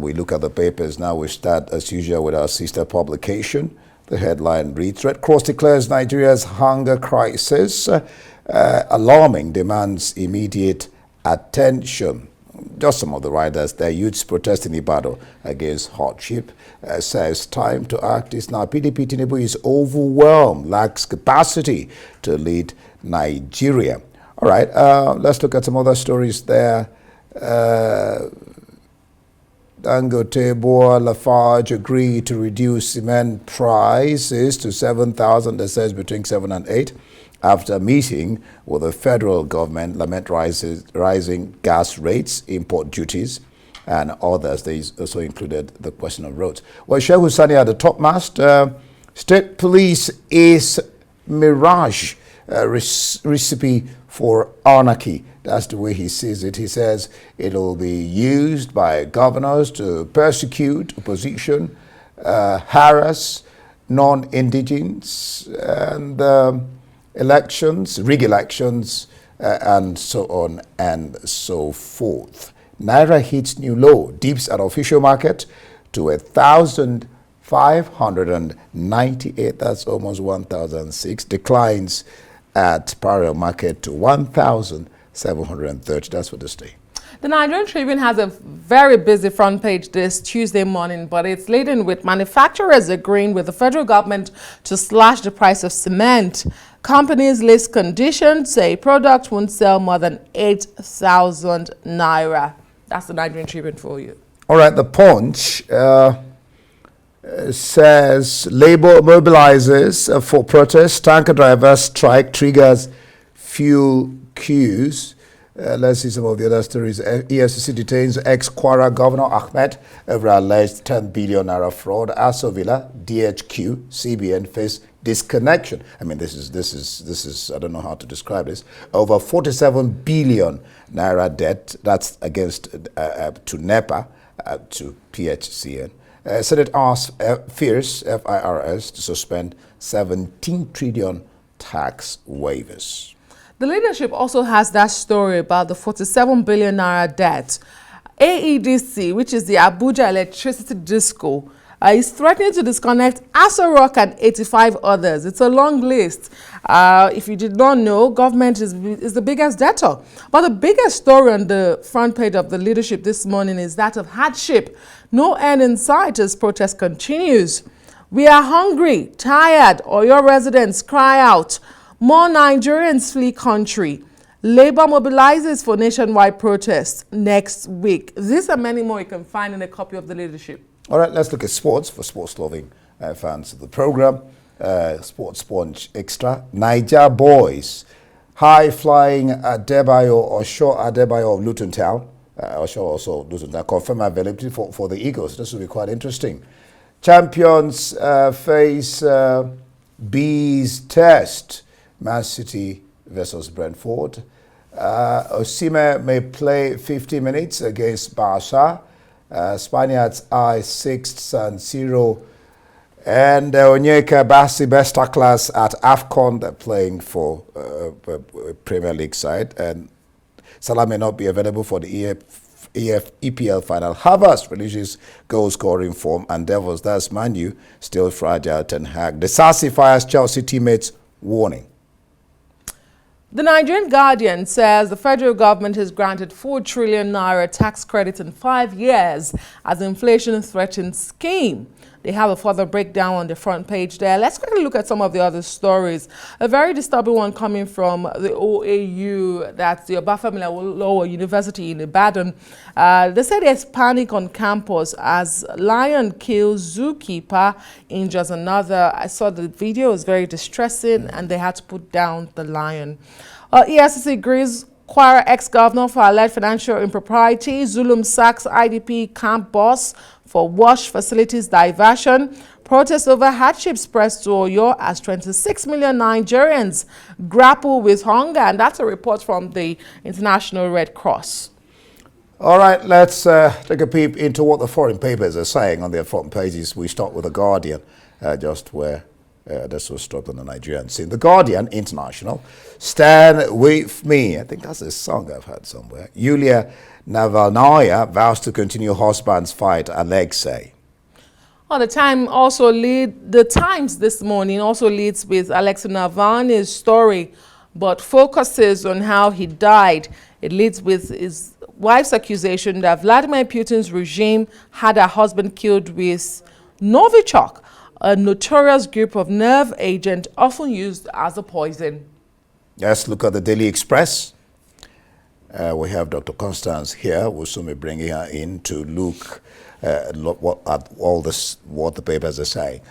we look at the papers now, we start as usual with our sister publication. The headline reads, Red Cross declares Nigeria's hunger crisis alarming, demands immediate attention. Just some of the riders, their youths protesting in Ibadan against hardship, says time to act is now. PDP Tinubu is overwhelmed, lacks capacity to lead Nigeria. All right, let's look at some other stories there. Dangote, Boa, Lafarge agree to reduce cement prices to 7,000, that says between 7 and 8. After meeting with the federal government, lament rising gas rates, import duties, and others. They also included the question of roads. Well, Shehu Sani at the topmast, state police is mirage, recipe for anarchy. That's the way he sees it. He says it will be used by governors to persecute opposition, harass non-indigenes, and elections, rig elections, and so on and so forth. Naira hits new low, dips at official market to 1,598. That's almost 1,006. Declines at parallel market to 1,730. That's for this day. The Nigerian Tribune has a very busy front page this Tuesday morning, but it's laden with manufacturers agreeing with the federal government to slash the price of cement. Companies list conditions, say product won't sell more than 8,000 naira. That's the Nigerian Tribune for you. All right, the Punch says Labour mobilizes for protest. Tanker drivers strike triggers fuel queues. Let's see some of the other stories. EFCC detains ex-Kwara Governor Ahmed over alleged 10 billion naira fraud. Aso Villa, DHQ, CBN face disconnection. I mean, this is I don't know how to describe this. Over 47 billion naira debt. That's against to NEPA, to PHCN. Senate asks FIRS to suspend 17 trillion tax waivers. The leadership also has that story about the 47 billion naira debt. AEDC, which is the Abuja Electricity Disco, is threatening to disconnect Aso Rock and 85 others. It's a long list. If you did not know, government is the biggest debtor. But the biggest story on the front page of the leadership this morning is that of hardship. No end in sight as protest continues. We are hungry, tired, or your residents cry out. More Nigerians flee country. Labour mobilizes for nationwide protests next week. These and many more you can find in a copy of the leadership. All right, let's look at sports for sports-loving fans of the program. Sports Sponge Extra. Niger boys, high-flying Adebayo of Luton Town. Also Luton Town confirm availability for the Eagles. This will be quite interesting. Champions face Bees test. Man City versus Brentford. Osimhen may play 50 minutes against Barca. Spaniards eye 6th San Siro. And Onyeka Basi best tacklers at AFCON. They're playing for Premier League side. And Salah may not be available for the EPL final. Havertz releases goal scoring form. And Devils, that's Man U, still fragile. Ten Hag. The Sassy fires Chelsea teammates warning. The Nigerian Guardian says the federal government has granted 4 trillion naira tax credit in 5 years as inflation threatens scheme. They have a further breakdown on the front page there. Let's quickly look at some of the other stories. A very disturbing one coming from the OAU, that's the Obafemi Awolowo University in Ibadan. They say there's panic on campus as lion kills zookeeper, injures another. I saw the video, it was very distressing, and they had to put down the lion. EFCC agrees Kwara ex-governor for alleged financial impropriety. Zulum sacks IDP camp boss for wash facilities diversion. Protests over hardship spreads to Oyo as 26 million Nigerians grapple with hunger. And that's a report from the International Red Cross. All right, let's take a peep into what the foreign papers are saying on their front pages. We start with The Guardian, just where This was dropped on the Nigerian scene. The Guardian International, Stand With Me. I think that's a song I've heard somewhere. Yulia Navalnaya vows to continue husband's fight, Alexei. Well, the Times this morning also leads with Alexei Navalny's story, but focuses on how he died. It leads with his wife's accusation that Vladimir Putin's regime had her husband killed with Novichok, a notorious group of nerve agent often used as a poison. Let's look at the Daily Express. We have Dr. Constance here. We'll soon be bringing her in to look at all this, what the papers are saying.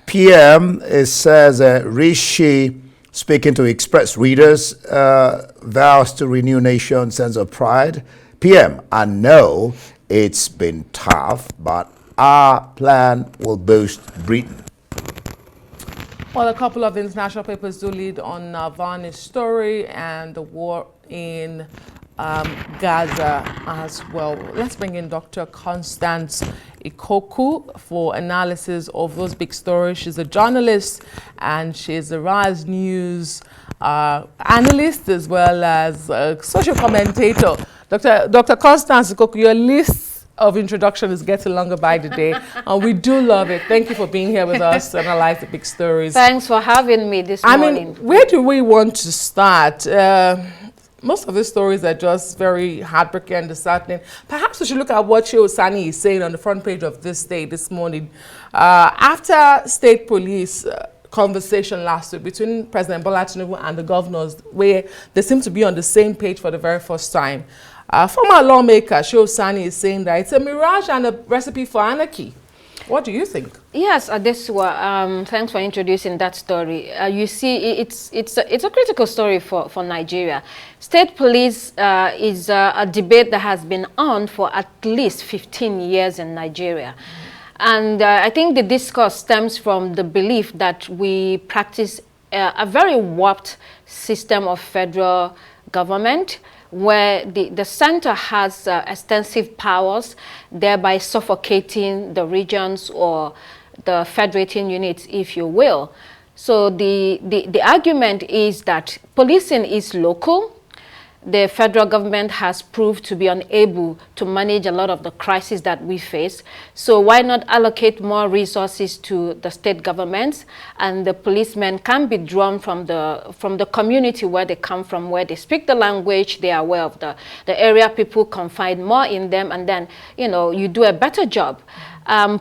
PM, it says Rishi, speaking to Express readers, vows to renew nation sense of pride. PM, I know it's been tough, but our plan will boost Britain. Well, a couple of international papers do lead on Navalny's story and the war in Gaza as well. Let's bring in Dr. Constance Ikoku for analysis of those big stories. She's a journalist and she's a Rise News analyst as well as a social commentator. Dr. Constance Ikoku, your list of introduction is getting longer by the day, and we do love it. Thank you for being here with us to analyze the big stories. Thanks for having me this morning. Where do we want to start? Most of the stories are just very heartbreaking and disheartening. Perhaps we should look at what Shehu Sani is saying on the front page of this day this morning. After state police conversation last week between President Bola Tinubu and the governors, where they seem to be on the same page for the very first time, former lawmaker Shehu Sani is saying that it's a mirage and a recipe for anarchy. What do you think? Yes, Adesua, thanks for introducing that story. You see, it's a critical story for Nigeria. State police is a debate that has been on for at least 15 years in Nigeria. And I think the discourse stems from the belief that we practice a very warped system of federal government, where the center has extensive powers, thereby suffocating the regions or the federating units, if you will. So the argument is that policing is local. The federal government has proved to be unable to manage a lot of the crises that we face. So why not allocate more resources to the state governments, and the policemen can be drawn from the community where they come from, where they speak the language, they are aware of the area, people confide more in them, and then, you know, you do a better job.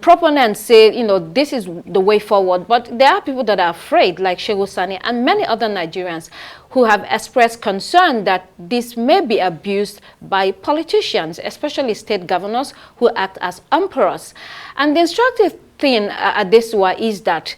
Proponents say, you know, this is the way forward, but there are people that are afraid, like Shehu Sani and many other Nigerians, who have expressed concern that this may be abused by politicians, especially state governors who act as emperors. And the instructive thing at this one is that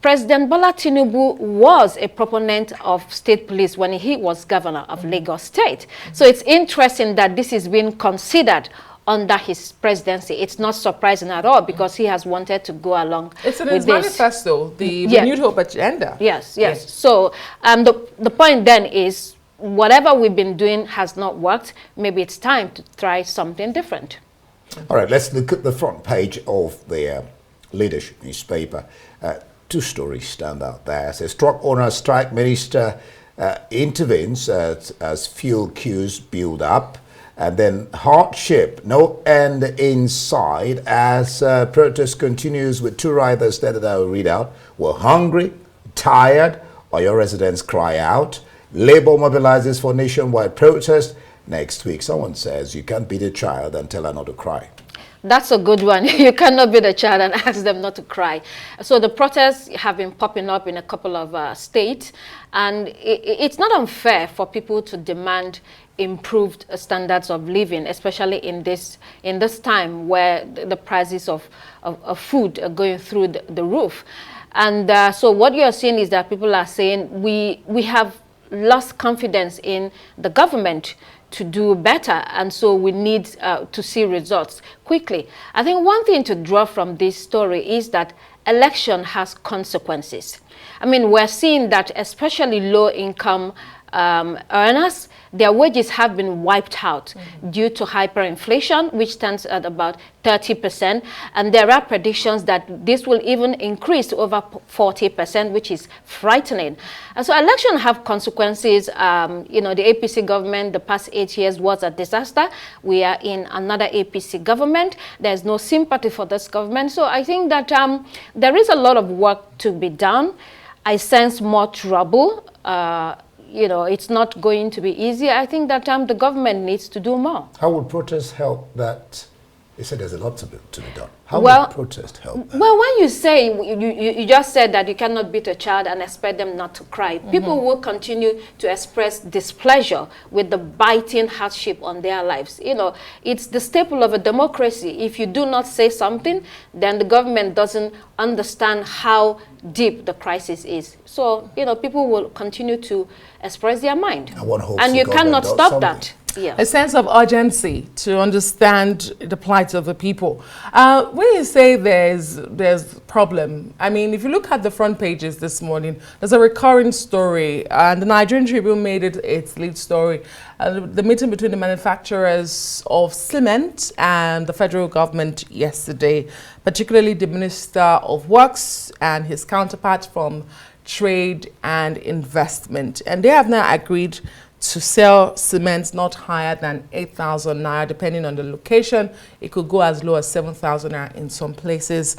President Bola Tinubu was a proponent of state police when he was governor of Lagos State. So it's interesting that this is being considered under his presidency. It's not surprising at all, because he has wanted to go along it's in with his this manifesto, the Renewed Hope agenda. Yes. So the point then is, whatever we've been doing has not worked. Maybe it's time to try something different. All right, let's look at the front page of the Leadership newspaper. Two stories stand out there. It says, truck owner strike minister intervenes as fuel queues build up. And then hardship, no end in sight as protest continues with two riders that I will read out. We're hungry, tired, or your residents cry out. Labour mobilizes for nationwide protest. Next week, someone says you can't beat a child and tell her not to cry. That's a good one. You cannot be the child and ask them not to cry. So the protests have been popping up in a couple of states, and it's not unfair for people to demand improved standards of living, especially in this time where the prices of food are going through the roof. And so what you are seeing is that people are saying we have lost confidence in the government to do better, and so we need to see results quickly. I think one thing to draw from this story is that election has consequences. I mean, we're seeing that especially low-income earners, their wages have been wiped out due to hyperinflation, which stands at about 30%. And there are predictions that this will even increase to over 40%, which is frightening. And so elections have consequences. You know, the APC government, the past 8 years was a disaster. We are in another APC government. There's no sympathy for this government. So I think that there is a lot of work to be done. I sense more trouble. You know, it's not going to be easy. I think that the government needs to do more. How would protest help that? You said there's a lot to be done. How Well, would protest help that? Well, when you say, you just said that you cannot beat a child and expect them not to cry, people will continue to express displeasure with the biting hardship on their lives. You know, it's the staple of a democracy. If you do not say something, then the government doesn't understand how deep the crisis is. So, you know, people will continue to express their mind. And you cannot stop that. Yeah. A sense of urgency to understand the plight of the people. When you say there's problem, I mean, if you look at the front pages this morning, there's a recurring story, and the Nigerian Tribune made it its lead story. The meeting between the manufacturers of cement and the federal government yesterday, particularly the Minister of Works and his counterpart from Trade and Investment. And they have now agreed to sell cement not higher than 8,000 naira, depending on the location. It could go as low as 7,000 naira in some places.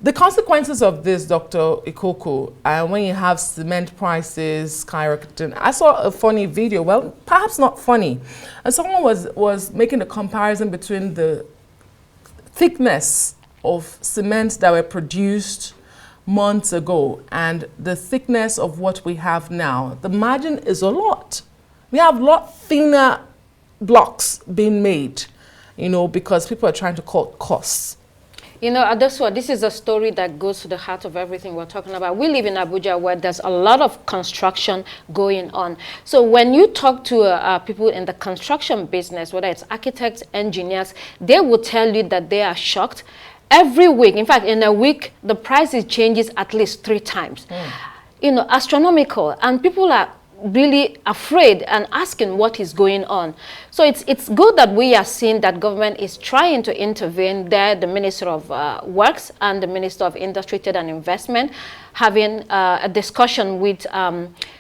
The consequences of this, Dr. Ikoko, when you have cement prices skyrocketing. I saw a funny video, well, perhaps not funny, and someone was making a comparison between the thickness of cement that were produced months ago and the thickness of what we have now. The margin is a lot. We have a lot thinner blocks being made, you know, because people are trying to cut costs. You know, Adesua, this is a story that goes to the heart of everything we're talking about. We live in Abuja, where there's a lot of construction going on. So when you talk to people in the construction business, whether it's architects, engineers, they will tell you that they are shocked. Every week, in fact, in a week, the price changes at least 3 times. You know, astronomical. And people are really afraid and asking what is going on. So it's good that we are seeing that government is trying to intervene there. The Minister of Works and the Minister of Industry, Trade and Investment having a discussion with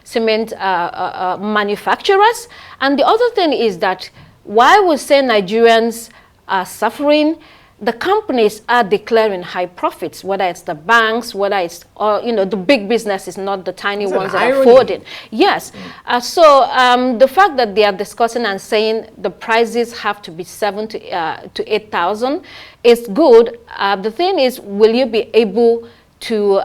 cement manufacturers. And the other thing is that while we say Nigerians are suffering, the companies are declaring high profits, whether it's the banks, whether it's, you know, the big businesses, not the tiny ones that are affording. Yes. So the fact that they are discussing and saying the prices have to be 7,000 to 8,000 is good. The thing is, will you be able to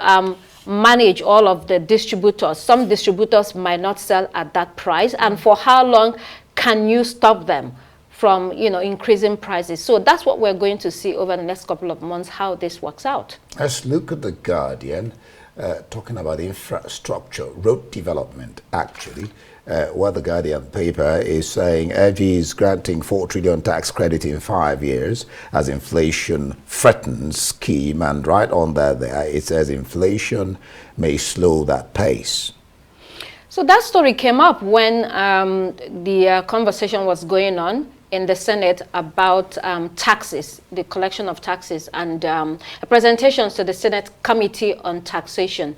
manage all of the distributors? Some distributors might not sell at that price. And for how long can you stop them from, you know, increasing prices? So that's what we're going to see over the next couple of months, how this works out. Let's look at the Guardian, talking about infrastructure, road development, actually, what the Guardian paper is saying. FG is granting 4 trillion tax credit in 5 years as inflation threatens scheme, and right on there it says inflation may slow that pace. So that story came up when the conversation was going on in the Senate about taxes, the collection of taxes, and presentations to the Senate Committee on Taxation.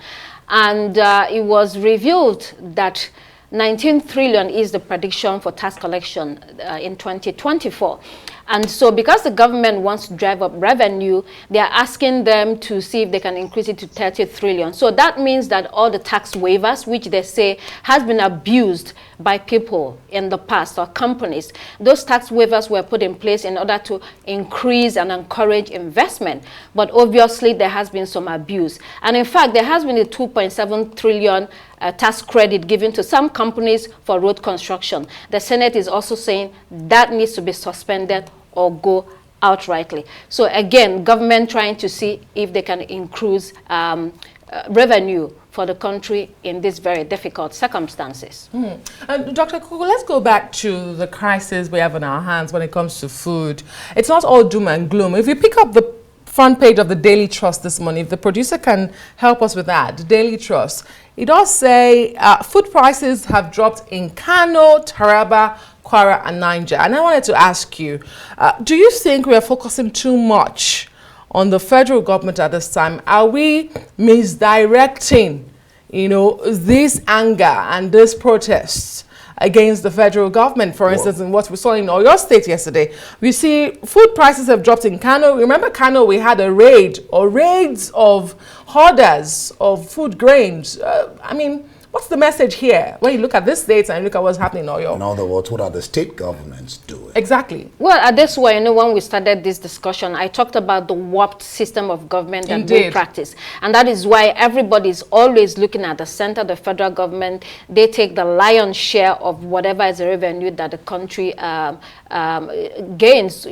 And it was revealed that 19 trillion is the prediction for tax collection in 2024. And so because the government wants to drive up revenue, they are asking them to see if they can increase it to 30 trillion. So that means that all the tax waivers, which they say has been abused by people in the past or companies, those tax waivers were put in place in order to increase and encourage investment. But obviously there has been some abuse. And in fact, there has been a 2.7 trillion tax credit given to some companies for road construction. The Senate is also saying that needs to be suspended or go outrightly. So again, government trying to see if they can increase revenue for the country in these very difficult circumstances. Dr. Kuku, let's go back to the crisis we have in our hands when it comes to food. It's not all doom and gloom. If you pick up the front page of the Daily Trust this morning. If the producer can help us with that, the Daily Trust. It does say food prices have dropped in Kano, Taraba, Kwara and Niger. And I wanted to ask you, do you think we are focusing too much on the federal government at this time? Are we misdirecting, this anger and this protests against the federal government? For instance, in what we saw in Oyo State yesterday, we see food prices have dropped in Kano. Remember Kano, we had a raid or raids of hoarders of food grains. What's the message here when you look at this data and look at what's happening in Oyo? In other words, what are the state governments doing? Exactly. Well, at this way, when we started this discussion, I talked about the warped system of government that we practice. And that is why everybody's always looking at the center, the federal government. They take the lion's share of whatever is the revenue that the country gains.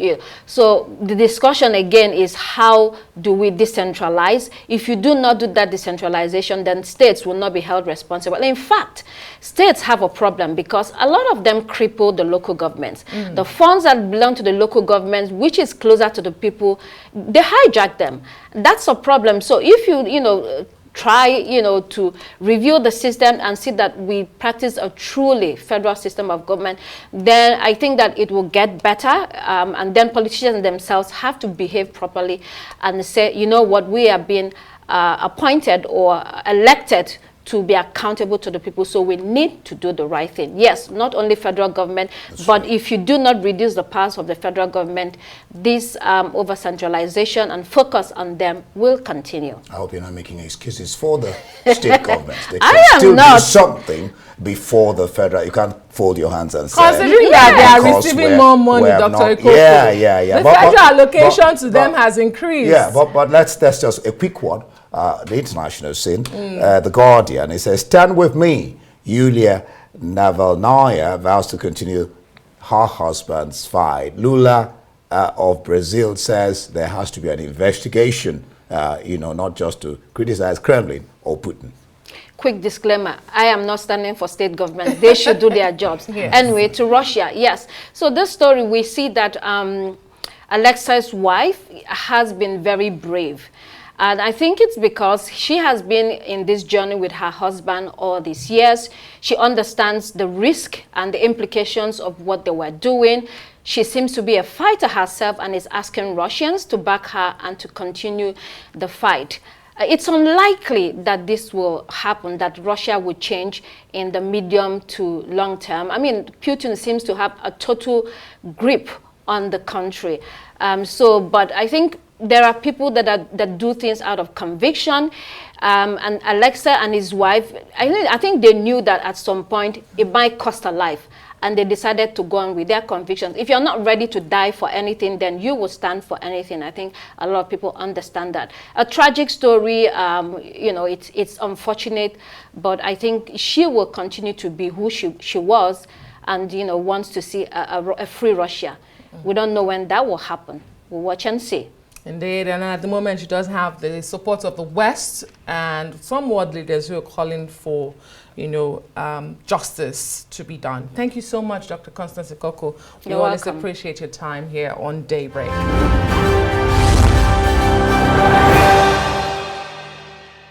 So the discussion again is, how do we decentralize? If you do not do that decentralization, then states will not be held responsible. In fact, states have a problem because a lot of them cripple the local governments. The funds that belong to the local governments, which is closer to the people, they hijack them. That's a problem. So if you, try, to review the system and see that we practice a truly federal system of government, then I think that it will get better. And then politicians themselves have to behave properly and say, what, we are being appointed or elected to be accountable to the people, so we need to do the right thing. Yes, not only federal government, but if you do not reduce the powers of the federal government, this over-centralization and focus on them will continue. I hope you're not making excuses for the state governments. They can still do something before the federal. You can't fold your hands and say, considering that they are receiving more money, Dr. Ikoko. Yeah. The federal allocation to them has increased. Yeah, but let's just a quick one. The international scene, The Guardian, it says, stand with me. Yulia Navalnaya vows to continue her husband's fight. Lula of Brazil says there has to be an investigation, not just to criticize Kremlin or Putin. Quick disclaimer, I am not standing for state government. They should do their jobs. Yes. Anyway, to Russia, yes. So this story, we see that Alexei's wife has been very brave. And I think it's because she has been in this journey with her husband all these years. She understands the risk and the implications of what they were doing. She seems to be a fighter herself and is asking Russians to back her and to continue the fight. It's unlikely that this will happen, that Russia would change in the medium to long term. Putin seems to have a total grip on the country. But I think there are people that do things out of conviction, and Alexa and his wife, I think they knew that at some point it might cost a life, and they decided to go on with their convictions. If you're not ready to die for anything, then you will stand for anything. I think a lot of people understand that. A tragic story, it's unfortunate, but I think she will continue to be who she was, and wants to see a free Russia. We don't know when that will happen. We'll watch and see. Indeed, and at the moment she does have the support of the West and some world leaders who are calling for, justice to be done. Thank you so much, Dr. Constance Ikoko. We always appreciate your time here on Daybreak.